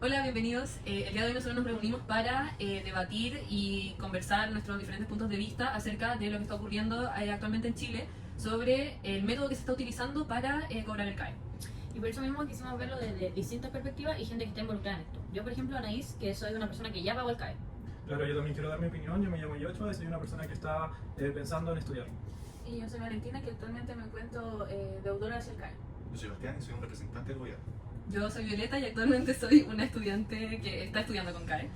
Hola, bienvenidos. El día de hoy nosotros nos reunimos para debatir y conversar nuestros diferentes puntos de vista acerca de lo que está ocurriendo actualmente en Chile sobre el método que se está utilizando para cobrar el CAE. Y por eso mismo quisimos verlo desde distintas perspectivas y gente que está involucrada en esto. Yo, por ejemplo, Anaís, que soy una persona que ya pagó el CAE. Claro, yo también quiero dar mi opinión. Yo me llamo Yochua y soy una persona que está pensando en estudiar. Y yo soy Valentina, que actualmente me encuentro deudora hacia el CAE. Yo soy Sebastián y soy un representante del gobierno. Yo soy Violeta y actualmente soy una estudiante que está estudiando con CAE.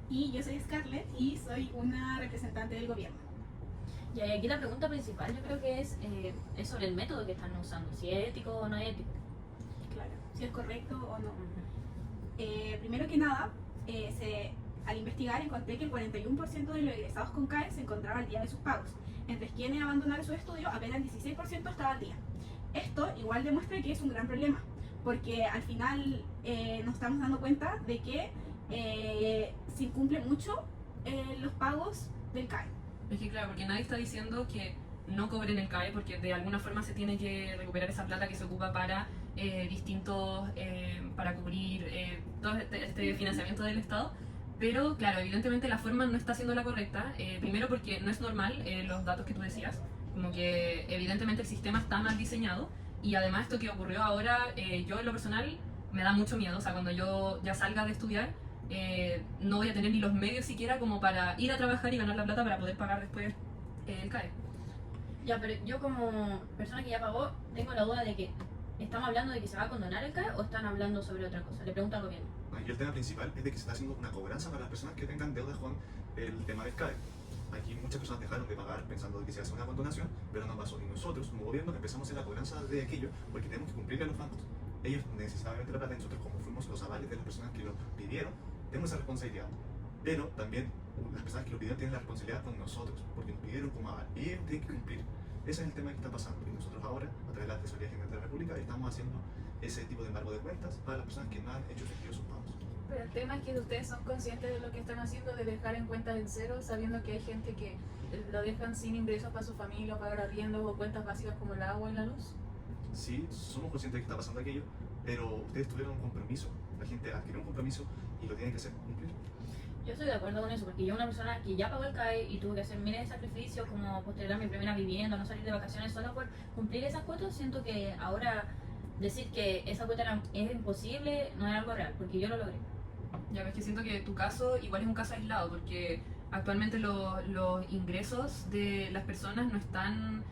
Y yo soy Scarlett y soy una representante del gobierno. Y aquí la pregunta principal yo creo que es sobre el método que están usando, si es ético o no es ético. Claro, si es correcto o no. Primero que nada, al investigar encontré que el 41% de los egresados con CAE se encontraba al día de sus pagos. Entre quienes abandonaron sus estudios, apenas el 16% estaba al día. Esto igual demuestra que es un gran problema, porque al final nos estamos dando cuenta de que se incumple mucho los pagos del CAE. Es que claro, porque nadie está diciendo que no cobren el CAE porque de alguna forma se tiene que recuperar esa plata que se ocupa para para cubrir todo este financiamiento del Estado. Pero claro, evidentemente la forma no está siendo la correcta, primero porque no es normal los datos que tú decías, como que evidentemente el sistema está mal diseñado y además esto que ocurrió ahora, yo en lo personal me da mucho miedo, o sea, cuando yo ya salga de estudiar, no voy a tener ni los medios siquiera como para ir a trabajar y ganar la plata para poder pagar después el CAE. Ya, pero yo como persona que ya pagó, tengo la duda de que ¿estamos hablando de que se va a condonar el CAE o están hablando sobre otra cosa? Le pregunto al gobierno. Aquí el tema principal es de que se está haciendo una cobranza para las personas que tengan deudas con el tema del CAE. Aquí muchas personas dejaron de pagar pensando que se hace una condonación, pero no pasó. Y nosotros, como gobierno, empezamos a hacer la cobranza de aquello porque tenemos que cumplirle a los bancos. Ellos necesariamente la plata y nosotros, como fuimos los avales de las personas que lo pidieron, tenemos esa responsabilidad. Pero también las personas que lo pidieron tienen la responsabilidad con nosotros, porque nos pidieron como aval y ellos tienen que cumplir. Ese es el tema que está pasando. Y nosotros ahora, a través de la Tesorería General de la República, estamos haciendo ese tipo de embargo de cuentas para las personas que no han hecho efectivos sus pagos. Pero el tema es que ustedes son conscientes de lo que están haciendo, de dejar en cuentas en cero, sabiendo que hay gente que lo dejan sin ingresos para su familia, o pagar arriendos o cuentas básicas como el agua y la luz. Sí, somos conscientes de que está pasando aquello, pero ustedes tuvieron un compromiso. La gente adquirió un compromiso y lo tienen que hacer cumplir. Yo estoy de acuerdo con eso, porque yo una persona que ya pagó el CAE y tuve que hacer miles de sacrificios como postergar mi primera vivienda, no salir de vacaciones solo por cumplir esas cuotas, siento que ahora decir que esa cuota es imposible no es algo real, porque yo lo logré. Ya ves que siento que tu caso igual es un caso aislado porque actualmente los ingresos de las personas no están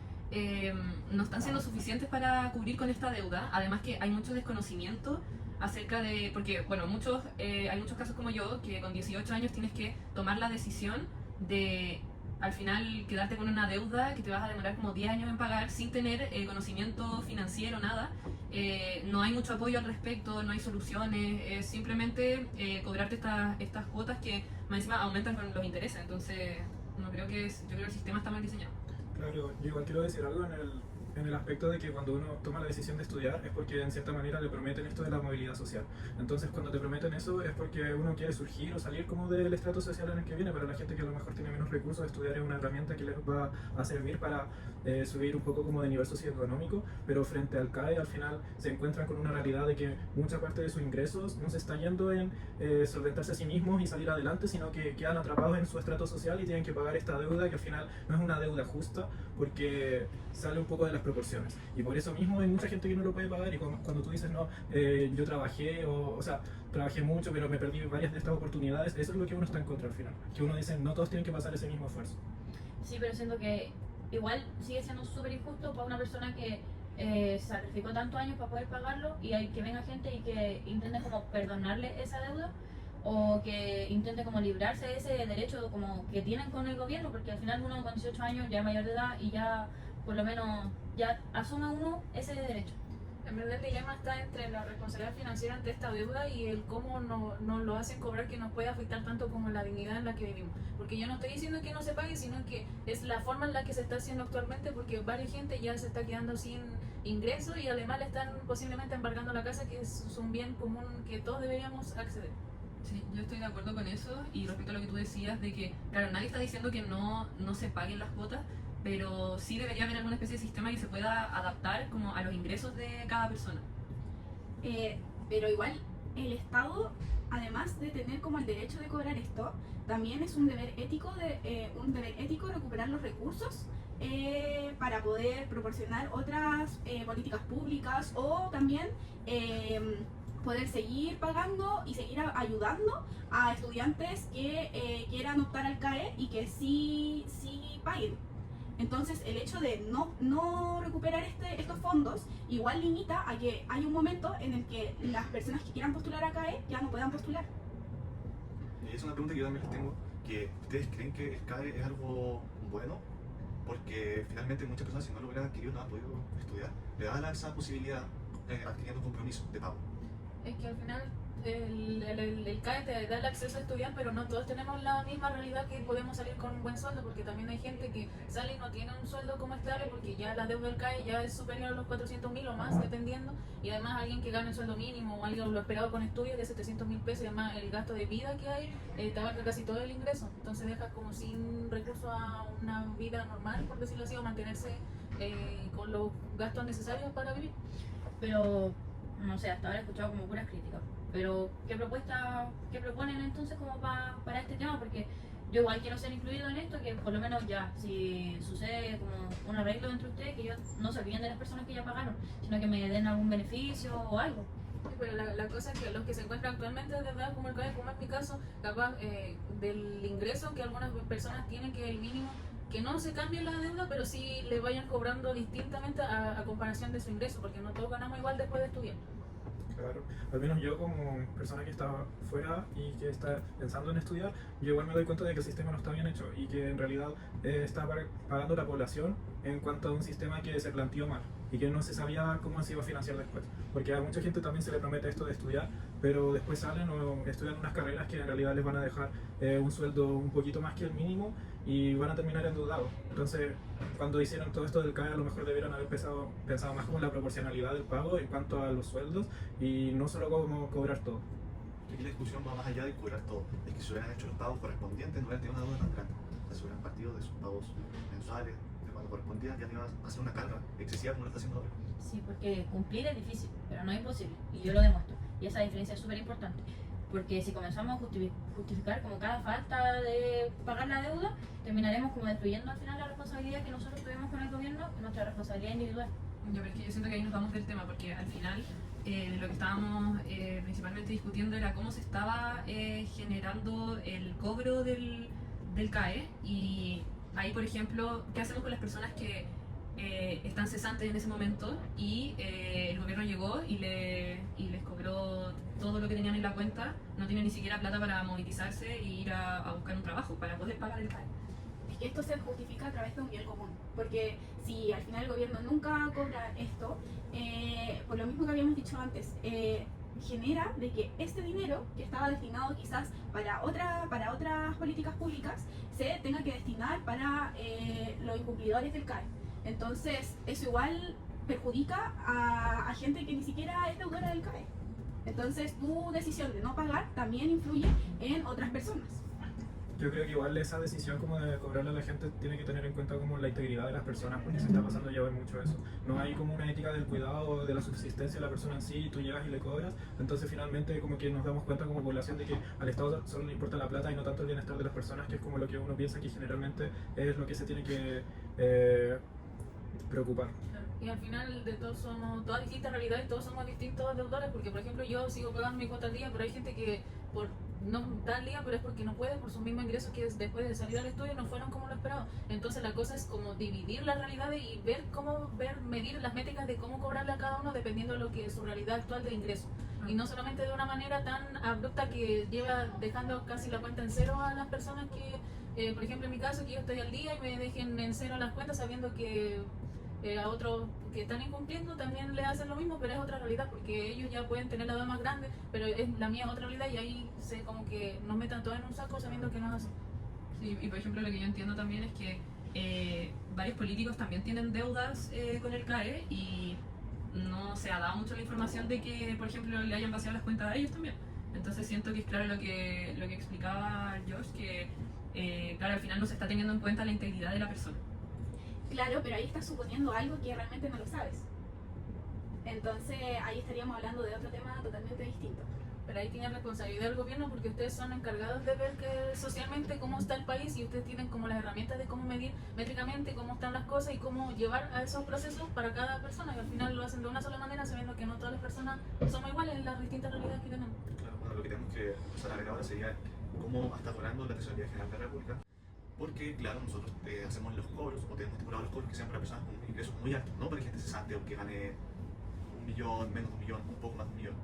siendo suficientes para cubrir con esta deuda. Además que hay mucho desconocimiento acerca de, porque bueno, hay muchos casos como yo que con 18 años tienes que tomar la decisión de al final quedarte con una deuda que te vas a demorar como 10 años en pagar sin tener conocimiento financiero, nada. No hay mucho apoyo al respecto, no hay soluciones, es simplemente cobrarte estas cuotas que más encima aumentan con los intereses. Entonces, no creo que yo creo que el sistema está mal diseñado. Claro, yo igual quiero decir algo en el aspecto de que cuando uno toma la decisión de estudiar es porque en cierta manera le prometen esto de la movilidad social. Entonces cuando te prometen eso es porque uno quiere surgir o salir como del estrato social en el que viene. Para la gente que a lo mejor tiene menos recursos, estudiar es una herramienta que les va a servir para subir un poco como de nivel socioeconómico, pero frente al CAE al final se encuentran con una realidad de que mucha parte de sus ingresos no se está yendo en solventarse a sí mismos y salir adelante, sino que quedan atrapados en su estrato social y tienen que pagar esta deuda que al final no es una deuda justa porque sale un poco de las proporciones. Y por eso mismo hay mucha gente que no lo puede pagar y cuando tú dices, no, yo trabajé, o sea, trabajé mucho, pero me perdí varias de estas oportunidades, eso es lo que uno está en contra al final. Que uno dice, no todos tienen que pasar ese mismo esfuerzo. Sí, pero siento que igual sigue siendo súper injusto para una persona que sacrificó tantos años para poder pagarlo y hay que venga gente y que intente como perdonarle esa deuda o que intente como librarse de ese derecho como que tienen con el gobierno, porque al final uno con 18 años ya es mayor de edad y ya por lo menos ya asume uno ese derecho. En verdad el dilema está entre la responsabilidad financiera ante esta deuda y el cómo nos lo hacen cobrar, que nos puede afectar tanto como la dignidad en la que vivimos. Porque yo no estoy diciendo que no se pague, sino que es la forma en la que se está haciendo actualmente, porque varias gente ya se está quedando sin ingresos y además le están posiblemente embargando la casa, que es un bien común que todos deberíamos acceder. Sí, yo estoy de acuerdo con eso y respecto a lo que tú decías de que, claro, nadie está diciendo que no se paguen las cuotas, pero sí debería haber alguna especie de sistema que se pueda adaptar como a los ingresos de cada persona. Pero igual el Estado además de tener como el derecho de cobrar esto, también es un deber ético, recuperar los recursos para poder proporcionar otras políticas públicas o también poder seguir pagando y seguir ayudando a estudiantes que quieran optar al CAE y que sí paguen. Entonces el hecho de no recuperar estos fondos igual limita a que hay un momento en el que las personas que quieran postular a CAE ya no puedan postular. Y es una pregunta que yo también les tengo, que ¿ustedes creen que el CAE es algo bueno? Porque finalmente muchas personas, si no lo hubieran adquirido, no han podido estudiar. Le da esa posibilidad adquiriendo un compromiso de pago. Es que al final el CAE te da el acceso a estudiar, pero no todos tenemos la misma realidad que podemos salir con un buen sueldo, porque también hay gente que sale y no tiene un sueldo como estable porque ya la deuda del CAE ya es superior a los 400.000 o más, dependiendo, y además alguien que gana el sueldo mínimo o alguien lo esperado con estudios de 700.000 pesos y además el gasto de vida que hay, te abarca casi todo el ingreso, entonces dejas como sin recursos a una vida normal, por decirlo así, o mantenerse con los gastos necesarios para vivir. Pero, no sé, hasta ahora he escuchado como puras críticas. Pero, ¿qué proponen entonces como para este tema? Porque yo igual quiero ser incluido en esto, que por lo menos ya, si sucede como un arreglo entre ustedes, que ellos no se olviden de las personas que ya pagaron, sino que me den algún beneficio o algo. Sí, pero la cosa es que los que se encuentran actualmente de edad como el CAE, como es mi caso, capaz del ingreso que algunas personas tienen, que es el mínimo, que no se cambie la deuda, pero sí le vayan cobrando distintamente a comparación de su ingreso, porque no todos ganamos igual después de estudiar. Claro, al menos yo como persona que está fuera y que está pensando en estudiar, yo igual me doy cuenta de que el sistema no está bien hecho y que en realidad está pagando la población en cuanto a un sistema que se planteó mal y que no se sabía cómo se iba a financiar después. Porque a mucha gente también se le promete esto de estudiar, pero después salen o estudian unas carreras que en realidad les van a dejar un sueldo un poquito más que el mínimo y van a terminar endeudados. Entonces, cuando hicieron todo esto del CAE, a lo mejor debieron haber pensado más como en la proporcionalidad del pago en cuanto a los sueldos y no solo cómo cobrar todo. Aquí la discusión va más allá de cobrar todo. Es que si hubieran hecho los pagos correspondientes, no hubieran tenido una deuda tan grande. O sea, si hubieran partido de sus pagos mensuales, de cuando correspondía, ya no iba a ser una carga excesiva como lo está haciendo ahora. Sí, porque cumplir es difícil, pero no es imposible, y yo lo demuestro. Y esa diferencia es súper importante, porque si comenzamos a justificar como cada falta de pagar la deuda, terminaremos como destruyendo al final la responsabilidad que nosotros tuvimos con el gobierno y nuestra responsabilidad individual. Yo, pero es que yo siento que ahí nos vamos del tema, porque al final lo que estábamos principalmente discutiendo era cómo se estaba generando el cobro del CAE, y ahí, por ejemplo, ¿qué hacemos con las personas que están cesantes en ese momento y el gobierno llegó y les cobró todo lo que tenían en la cuenta? No tienen ni siquiera plata para movilizarse e ir a buscar un trabajo para poder pagar el CAE. Es que esto se justifica a través de un bien común, porque si al final el gobierno nunca cobra esto, por lo mismo que habíamos dicho antes, genera de que este dinero que estaba destinado quizás para otras políticas públicas se tenga que destinar para los incumplidores del CAE. Entonces eso igual perjudica a gente que ni siquiera es deudora del CAE. Entonces tu decisión de no pagar también influye en otras personas. Yo creo que igual esa decisión como de cobrarle a la gente tiene que tener en cuenta como la integridad de las personas, porque se está pasando ya mucho eso. No hay como una ética del cuidado de la subsistencia de la persona en sí, y tú llegas y le cobras. Entonces finalmente como que nos damos cuenta como población de que al Estado solo le importa la plata y no tanto el bienestar de las personas, que es como lo que uno piensa que generalmente es lo que se tiene que preocupar. Y al final de todos somos todas distintas realidades, todos somos distintos deudores, porque por ejemplo yo sigo pagando mi cuota al día, pero hay gente que por no da al día, pero es porque no puede, por sus mismos ingresos que después de salir al estudio no fueron como lo esperado. Entonces la cosa es como dividir las realidades y medir las métricas de cómo cobrarle a cada uno dependiendo de lo que es su realidad actual de ingreso. Y no solamente de una manera tan abrupta que lleva dejando casi la cuenta en cero a las personas que, por ejemplo en mi caso, que yo estoy al día y me dejen en cero las cuentas sabiendo que a otros que están incumpliendo también le hacen lo mismo, pero es otra realidad, porque ellos ya pueden tener la deuda más grande, pero es la mía otra realidad, y ahí se como que nos metan todos en un saco sabiendo que no es así. Sí, y por ejemplo lo que yo entiendo también es que varios políticos también tienen deudas con el CAE y no se ha dado mucho la información de que, por ejemplo, le hayan vaciado las cuentas a ellos también. Entonces siento que es claro lo que explicaba Josh, que claro, al final no se está teniendo en cuenta la integridad de la persona. Claro, pero ahí estás suponiendo algo que realmente no lo sabes. Entonces ahí estaríamos hablando de otro tema totalmente distinto. Pero ahí tiene responsabilidad el gobierno porque ustedes son encargados de ver que socialmente cómo está el país y ustedes tienen como las herramientas de cómo medir métricamente cómo están las cosas y cómo llevar a esos procesos para cada persona, y al final lo hacen de una sola manera sabiendo que no todas las personas somos iguales en las distintas realidades que tenemos. Claro, bueno, lo que tenemos que empezar a ver ahora sería cómo está cobrando la Tesorería General de la República, porque claro, nosotros hacemos los cobros o tenemos estipulado los cobros que sean para personas con ingresos muy altos, no para gente cesante o que gane 1 millón, menos de 1 millón, un poco más de 1 millón.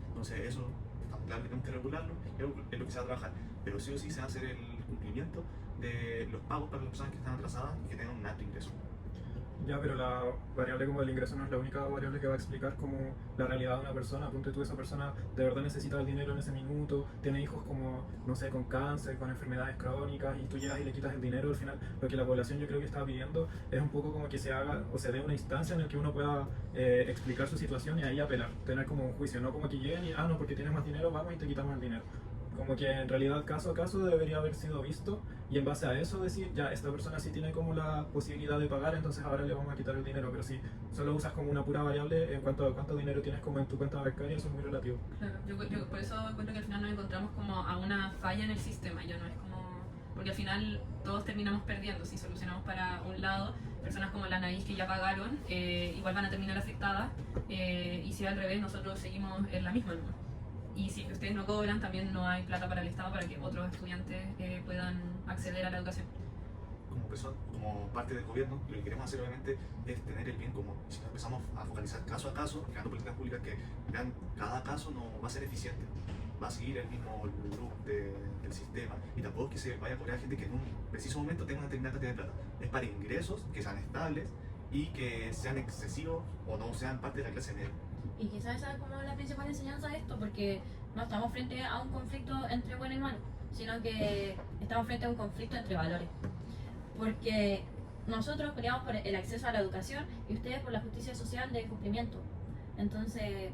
Entonces eso, claro que tenemos que regularlo y es lo que se va a trabajar, pero sí o sí se va a hacer el cumplimiento de los pagos para las personas que están atrasadas y que tengan un alto ingreso. Ya, pero la variable como el ingreso no es la única variable que va a explicar como la realidad de una persona. Ponte tú, esa persona de verdad necesita el dinero en ese minuto, tiene hijos como, no sé, con cáncer, con enfermedades crónicas, y tú llegas y le quitas el dinero. Al final, lo que la población yo creo que está pidiendo es un poco como que se haga o se dé una instancia en la que uno pueda explicar su situación y ahí apelar, tener como un juicio, no como que lleguen y, no, porque tienes más dinero, vamos y te quitamos el dinero. Como que en realidad caso a caso debería haber sido visto y en base a eso decir, ya, esta persona sí tiene como la posibilidad de pagar, entonces ahora le vamos a quitar el dinero. Pero si solo usas como una pura variable en cuanto a cuánto dinero tienes como en tu cuenta bancaria, eso es muy relativo. Claro, yo por eso encuentro que al final nos encontramos como a una falla en el sistema, ya no es como... Porque al final todos terminamos perdiendo, si solucionamos para un lado, personas como la Anaís que ya pagaron, igual van a terminar afectadas, y si al revés nosotros seguimos en la misma, ¿no? Y si ustedes no cobran, también no hay plata para el Estado para que otros estudiantes puedan acceder a la educación. Como parte del gobierno, lo que queremos hacer obviamente es tener el bien común. Si nos empezamos a focalizar caso a caso, creando políticas públicas que vean cada caso, no va a ser eficiente, va a seguir el mismo loop del sistema, y tampoco es que se vaya a cobrar a gente que en un preciso momento tenga una determinada cantidad de plata. Es para ingresos que sean estables y que sean excesivos o no sean parte de la clase media. Y quizás esa es como la principal enseñanza de esto, porque no estamos frente a un conflicto entre bueno y malo, sino que estamos frente a un conflicto entre valores. Porque nosotros peleamos por el acceso a la educación y ustedes por la justicia social del cumplimiento. Entonces,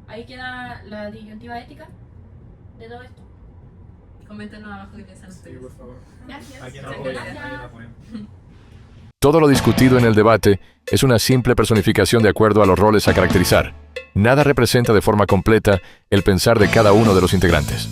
ahí queda la disyuntiva ética de todo esto. Coméntenos abajo qué piensan Sí, ustedes. por favor. Gracias. ¿A quién Muchas apoyan? gracias. ¿A quién apoyan? Todo lo discutido en el debate es una simple personificación de acuerdo a los roles a caracterizar. Nada representa de forma completa el pensar de cada uno de los integrantes.